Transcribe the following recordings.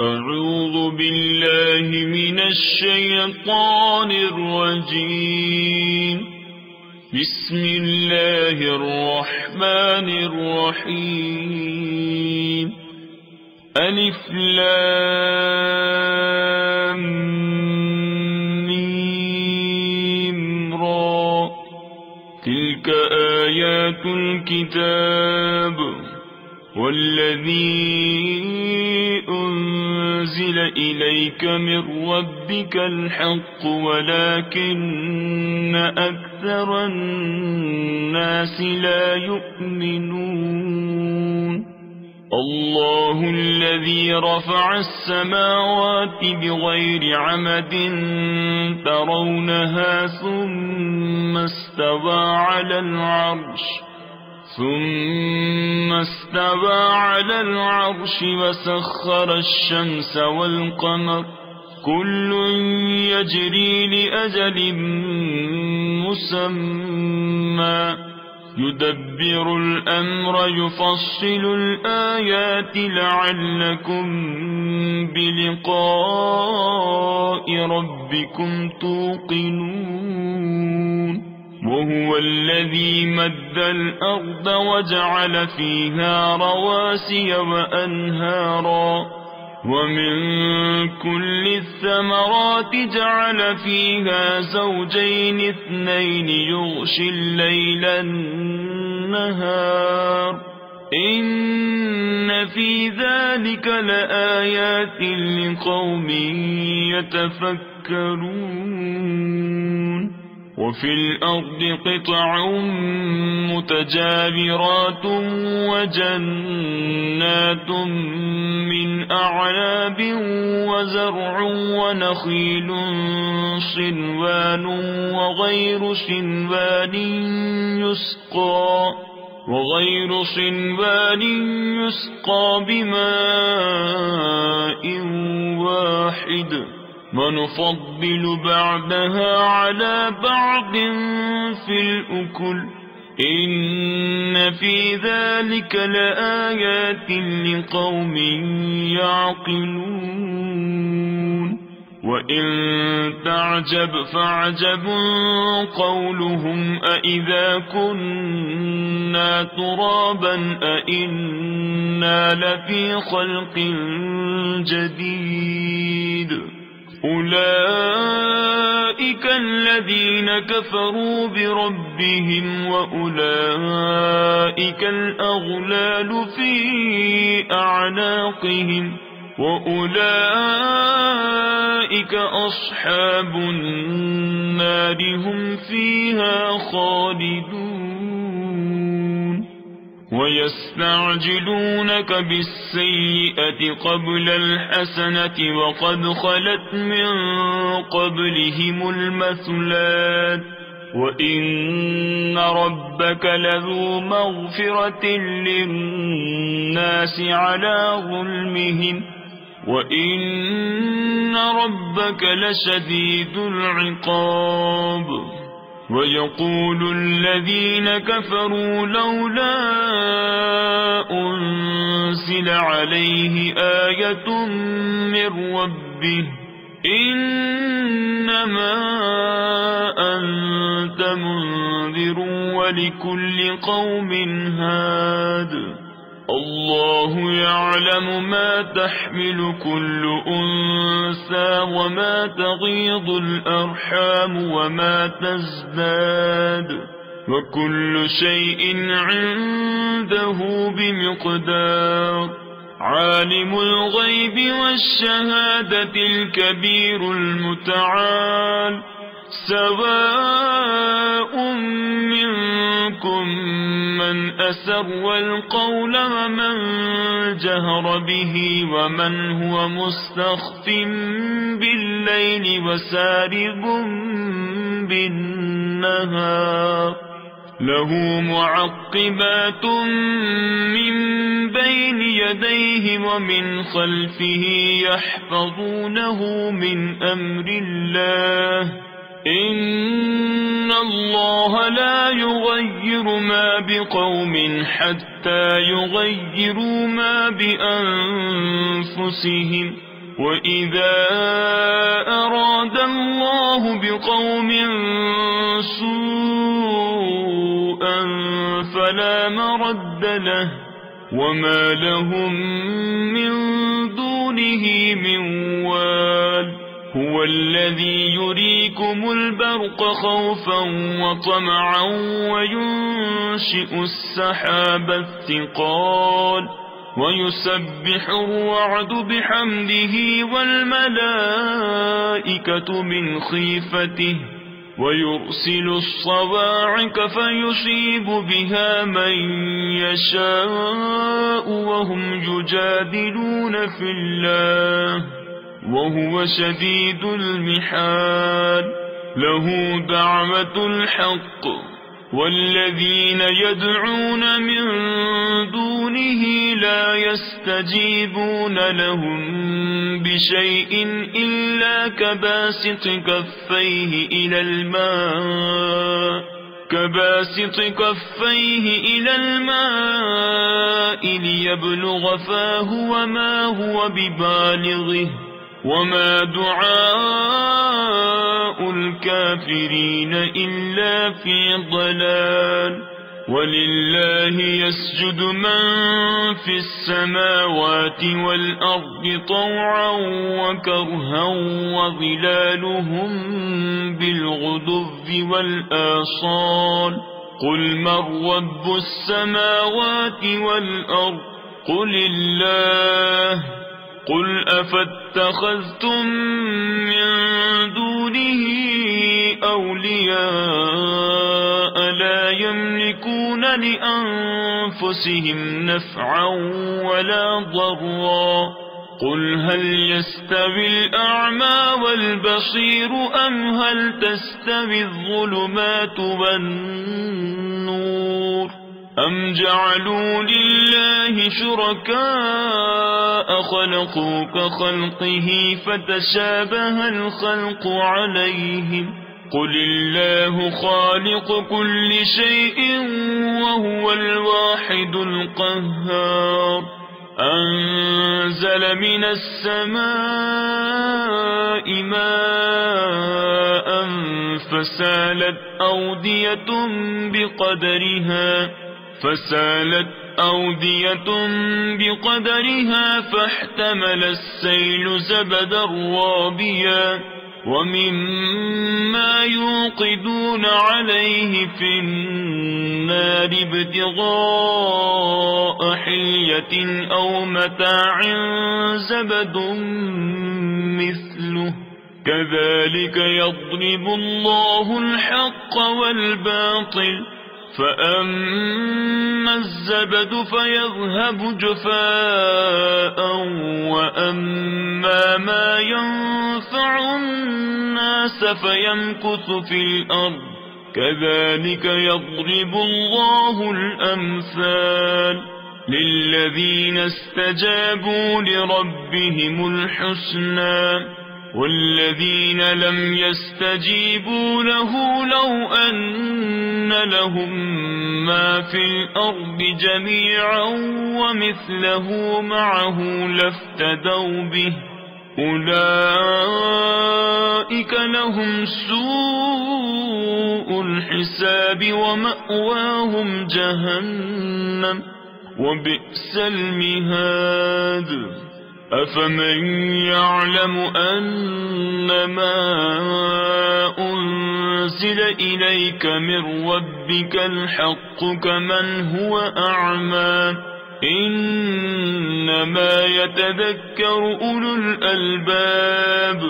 أعوذ بالله من الشيطان الرجيم. بسم الله الرحمن الرحيم. ألف لام ميم را. تلك آيات الكتاب والذي أنزل إليك من ربك الحق ولكن أكثر الناس لا يؤمنون. الله الذي رفع السماوات بغير عمد ترونها ثم استوى على العرش وسخر الشمس والقمر كل يجري لأجل مسمى يدبر الأمر يفصل الآيات لعلكم بلقاء ربكم توقنون. وهو الذي مد الأرض وجعل فيها رواسي وأنهارا ومن كل الثمرات جعل فيها زوجين اثنين يغشي الليل النهار إن في ذلك لآيات لقوم يتفكرون. وفي الأرض قطع متجاورات وجنات من أعناب وزرع ونخيل صنوان وغير صنوان يسقى بماء واحد ونفضل بعدها على بعض في الأكل إن في ذلك لآيات لقوم يعقلون. وإن تعجب فعجب قولهم أإذا كنا ترابا أإنا لفي خلق جديد. أولئك الذين كفروا بربهم وأولئك الأغلال في أعناقهم وأولئك أصحاب النار هم فيها خالدون. ويستعجلونك بالسيئة قبل الحسنة وقد خلت من قبلهم المثلات وإن ربك لذو مغفرة للناس على ظلمهم وإن ربك لشديد العقاب. ويقول الذين كفروا لولا أنزل عليه آية من ربه إنما أنت منذر ولكل قوم هاد. الله يعلم ما تحمل كل أنثى وما تغيض الأرحام وما تزداد وكل شيء عنده بمقدار. عالم الغيب والشهادة الكبير المتعال سواء منكم من أسر القول ومن جهر به ومن هو مستخف بالليل وسارب بالنهار له معقبات من بين يديه ومن خلفه يحفظونه من أمر الله إن الله لا يغير ما بقوم حتى يغيروا ما بأنفسهم وإذا أراد الله بقوم سوءا فلا مرد له وما لهم من دونه من وال هو الذي يريكم البرق خوفا وطمعا وينشئ السحاب الثقال ويسبح الرعد بحمده والملائكة من خيفته ويرسل الصواعق فيصيب بها من يشاء وهم يجادلون في الله وهو شديد المحال له دعوة الحق والذين يدعون من دونه لا يستجيبون لهم بشيء إلا كباسط كفيه إلى الماء ليبلغ فاه وما هو ببالغه وما دعاء الكافرين إلا في ضلال ولله يسجد من في السماوات والأرض طوعا وكرها وظلالهم بالغدو والآصال قل من رب السماوات والأرض قل الله قل أفاتخذتم من دونه أولياء لا يملكون لأنفسهم نفعا ولا ضرا قل هل يستوي الأعمى والبصير أم هل تستوي الظلمات والنور أم جعلوا لله شركاء خلقوا كخلقه فتشابه الخلق عليهم قل الله خالق كل شيء وهو الواحد القهار أنزل من السماء ماء فسالت أودية فاحتمل السيل زبدا رابيا ومما يوقدون عليه في النار ابتغاء حلية أو متاع زبد مثله كذلك يضرب الله الحق والباطل فأما الزبد فيذهب جفاء وأما ما ينفع الناس فيمكث في الأرض كذلك يضرب الله الأمثال للذين استجابوا لربهم الحسنى والذين لم يستجيبوا له لو أن لهم ما في الأرض جميعا ومثله معه لافتدوا به أولئك لهم سوء الحساب ومأواهم جهنم وبئس المهاد أفمن يعلم أنما أنزل إليك من ربك الحق كمن هو أعمى إنما يتذكر أولو الألباب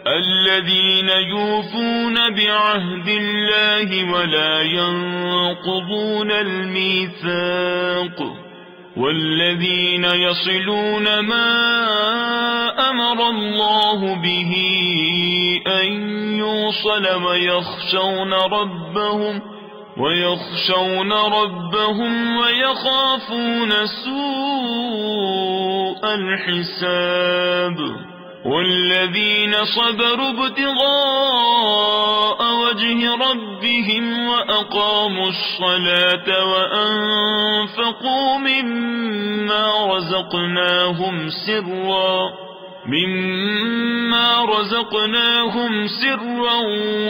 الذين يوفون بعهد الله ولا ينقضون الميثاق والذين يصلون ما أمر الله به أن يوصل ويخشون ربهم ويخافون سوء الحساب والذين صبروا ابتغاء وجه ربهم وأقاموا الصلاة وأنفقوا مما رزقناهم مما رزقناهم سرا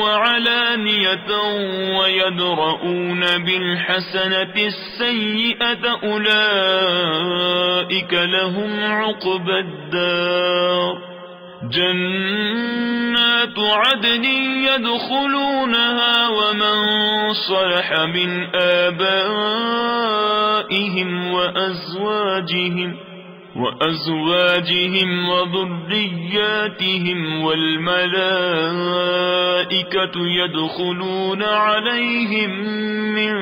وعلانية ويدرؤون بالحسنة السيئة أولئك لهم عقبى الدار جنات عدن يدخلونها ومن صلح من آبائهم وأزواجهم وذرياتهم والملائكة يدخلون عليهم من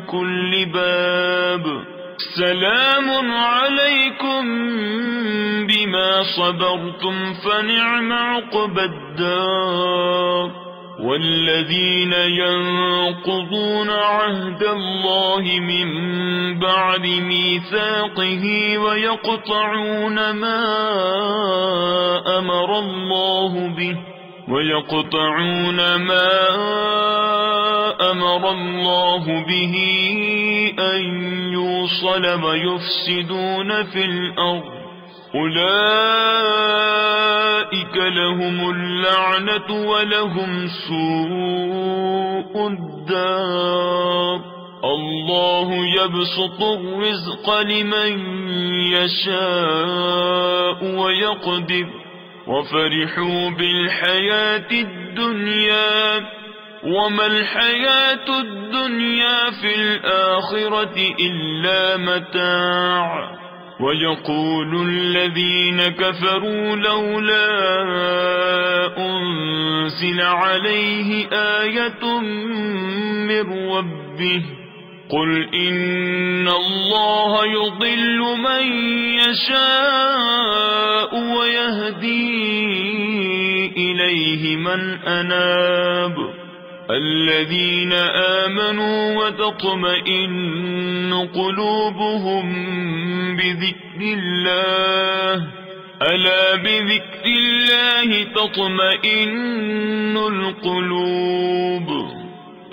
كل باب سلام عليكم بما صبرتم فنعم عقبى الدار والذين ينقضون عهد الله من بعد ميثاقه ويقطعون ما أمر الله به أن يوصل ويفسدون في الأرض أولئك لهم اللعنة ولهم سوء الدار الله يبسط الرزق لمن يشاء ويقدر وفرحوا بالحياة الدنيا وما الحياة الدنيا في الآخرة إلا متاع ويقول الذين كفروا لولا أنزل عليه آية من ربه قل إن الله يضل من يشاء ويهدي إليه من أناب الذين آمنوا وتطمئن قلوبهم بذكر الله ألا بذكر الله تطمئن القلوب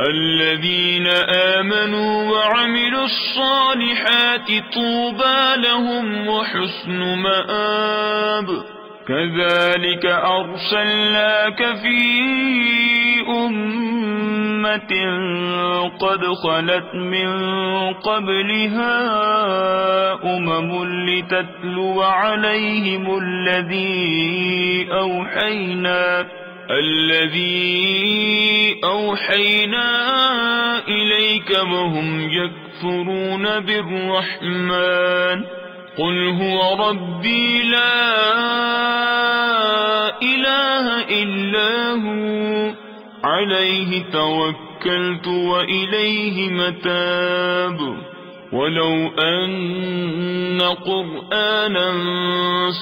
الذين آمنوا وعملوا الصالحات طوبى لهم وحسن مآب كذلك أرسلناك في أمة قد خلت من قبلها لتتلو عليهم الذي أوحينا إليك وهم يكفرون بالرحمن قل هو ربي لا إله إلا هو عليه توكلت وإليه متاب ولو أن قرآنا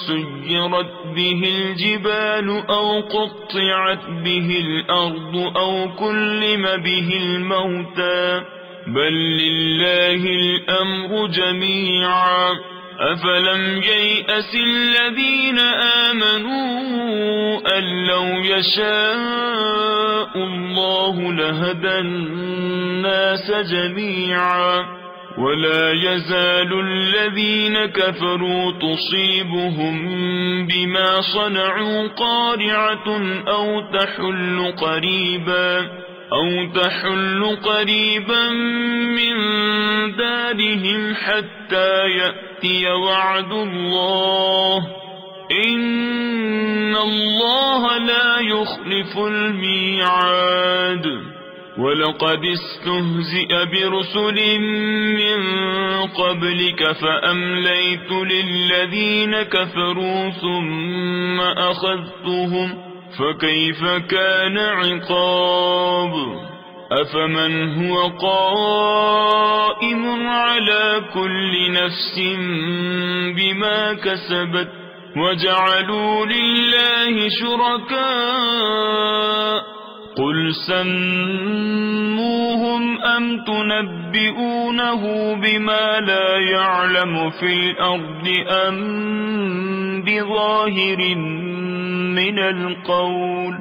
سيرت به الجبال أو قطعت به الأرض أو كلم به الموتى بل لله الأمر جميعا أفلم ييأس الذين آمنوا أن لو يشاء الله لهدى الناس جميعا ولا يزال الذين كفروا تصيبهم بما صنعوا قارعة أو تحل قريبا من دارهم حتى يأتي وعد الله إن الله لا يخلف الميعاد ولقد استهزئ برسل من قبلك فأمليت للذين كفروا ثم أخذتهم فكيف كان عقاب أفمن هو قائم على كل نفس بما كسبت وجعلوا لله شركاء قل سموهم أم تنبئونه بما لا يعلم في الأرض أم بظاهر من القول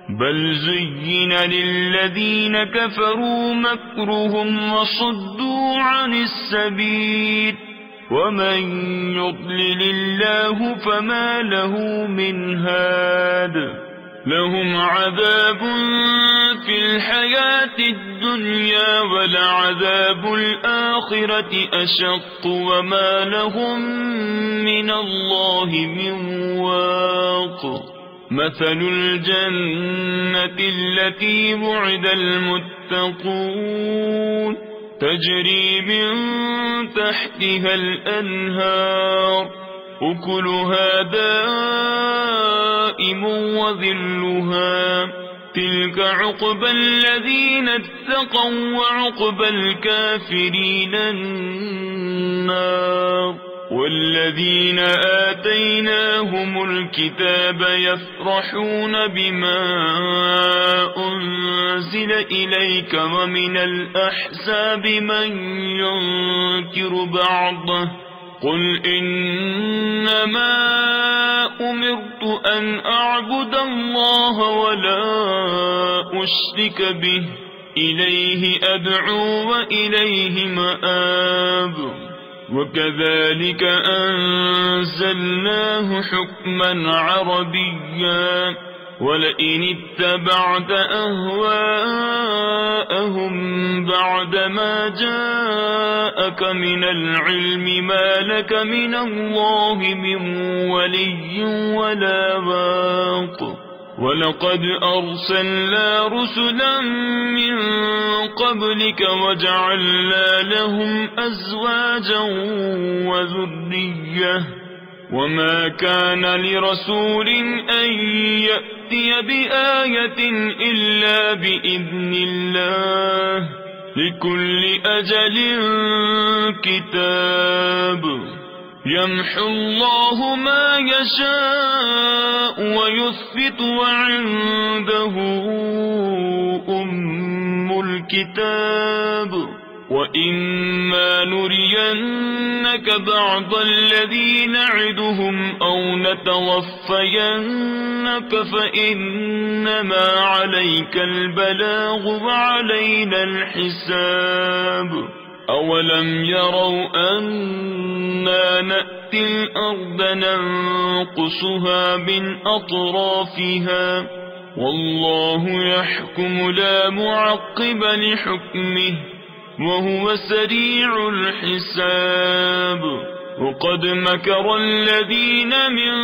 بل زين للذين كفروا مكرهم وصدوا عن السبيل ومن يضلل الله فما له من هاد لهم عذاب في الحياة الدنيا ولعذاب الآخرة أشق وما لهم من الله من واق مثل الجنة التي وعد المتقون تجري من تحتها الأنهار أكلها دائم وظلها تلك عقبى الذين اتقوا وعقبى الكافرين النار والذين آتيناهم الكتاب يفرحون بما أنزل إليك ومن الأحزاب من ينكر بعضه قل إنما أمرت أن أعبد الله ولا أشرك به إليه أدعو وإليه مآب وكذلك أنزلناه حكما عربيا ولئن اتبعت أهواءهم بعدما جاءك من العلم ما لك من الله من ولي ولا واق ولقد أرسلنا رسلا من قبلك وجعلنا لهم أزواجا وذرية وما كان لرسول أن يأتي بآية إلا بإذن الله لكل أجل كتاب يمحو الله ما يشاء ويثبت وعنده أم الكتاب وإما نرينك بعض الذي نعدهم أو نتوفينك فإنما عليك البلاغ وعلينا الحساب أولم يروا أنا نأتي الأرض ننقصها من أطرافها والله يحكم لا معقب لحكمه وهو سريع الحساب وقد مكر الذين من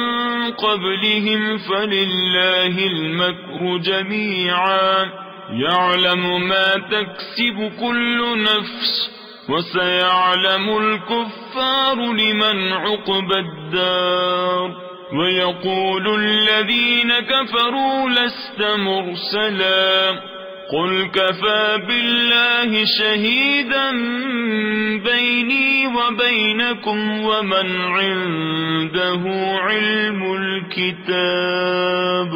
قبلهم فلله المكر جميعا يعلم ما تكسب كل نفس وسيعلم الكفار لمن عقبى الدار ويقول الذين كفروا لست مرسلا قل كفى بالله شهيدا بيني وبينكم ومن عنده علم الكتاب